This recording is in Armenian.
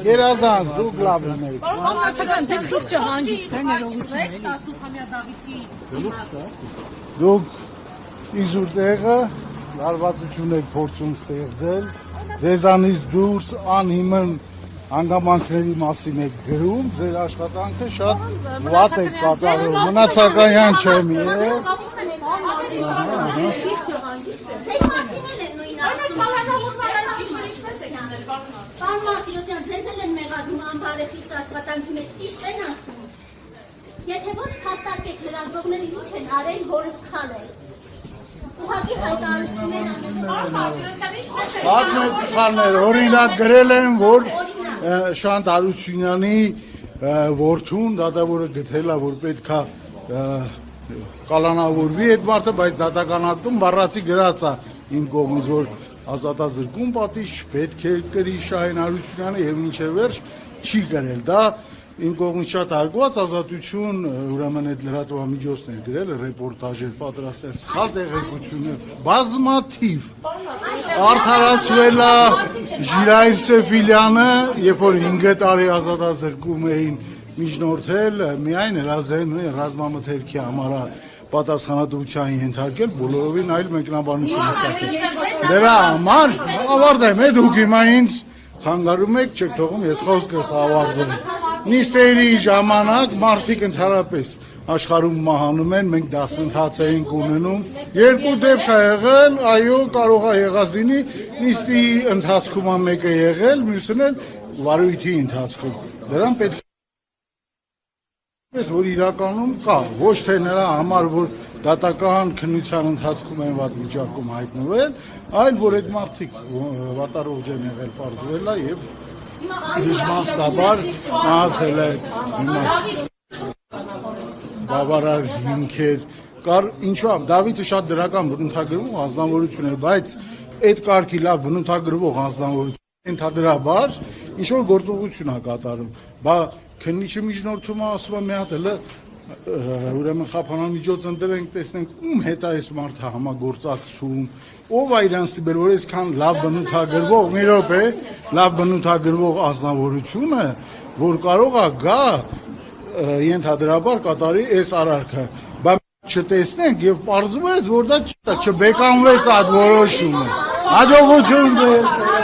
Գերազանց դուք լավ ունեք։ Համացական ձեր խիղճը հանգիստ է ներողություն։ 18-ամյա Դավիթի Դուք իզուր տեղը լարվածություն եք փորձում ստեղծել, ձեզանից դուրս անհիմն հանգամանքների մասին եք գրում, ձեր աշխատանքը շատ վատ եք կատարում, մնացականյան չեմ ես։ Պարոն Մարտիրոսյան, ձեզ էլ են մեղադրում անբարեխիղճ աշխատանքի մեջ, ճիշտ են ասում։ Եթե ոչ փաստարկեք լրագրողներին ինչ են արել, որը սխալ է։ Ուղղակի հայտարարություններ անելու։ Պարոն Մարտիրոսյան, ինչպես է։ Շատ մեծ սխալներ, օրինակ գրել են, որ Շանթ Հարությունյանի որդուն դատավորը գտել է, որ պետքա կալանավորվի այդ մարդը, բայց դատական ակտում բառացի գրած է իմ կողմից, որ ազատազրկում պատիժ չպետք է կրի Շահեն Հարությունյանը եւ ինչե վերջ չի գրել, դա իմ կողմից շատ հարգված ազատություն, ուրեմն այդ լրատվամիջոցներ գրել, ռեպորտաժեր պատրաստել, սխալ տեղեկությունը, բազմաթիվ արդարացվել է Ժիրայր Սեֆիլյանը, երբ որ 5 տարի ազատազրկում էին միջնորդել, միայն ռազմամթերքի համար պատասխանատվության ենթարկել, բոլորովին այլ մեկնաբանություն ստացել։ Դրա համար ավարտեմ, դուք հիմա ինձ խանգարում եք, չեք թողում, ես խոսքս ավարտում։ Նիստերի ժամանակ մարդիկ ընդհանրապես աշխարհում մահանում են, մենք դասընթաց էինք ունենում, երկու դեպք է եղել, այո, կարող է եղած լինի, նիստի ընթացքում մեկը եղել, մյուսն էլ վարույթի ընթացքում։ Դրան պետք է որ իրականում կա, ոչ թե նրա համար, որ դատական քննության ընթացքում են վատ վիճակում հայտնվել, այլ որ այդ մարդիկ վատառողջ են եղել, պարզվել է եւ դժբախտաբար մահացել է բավարար հիմքեր կար, ինչու՞ Դավիթը շատ դրական բնութագրվող անձնավորություն է, բայց այդ կարգի լավ բնութագրվող անձնավորություն ընդհանրաբար ինչ որ գործողություն է կատարում, բա քննիչը միջնորդում է ասում է մի հատ էլ ուրեմն խափանամիջոց ընտրենք, տեսնենք ում հետ է այս մարդը համագործակցում, ով է իրանց տիպեր, որ այսքան լավ բնութագրվող, մի րոպե, լավ բնութագրվող անձնավորությունը, որ կարող է գա ենթադրաբար կատարի այս արարքը, բայց չտեսնենք եւ պարզվեց, որ դա չբեկանվեց այդ որոշումը։ Հաջողություն ձեզ։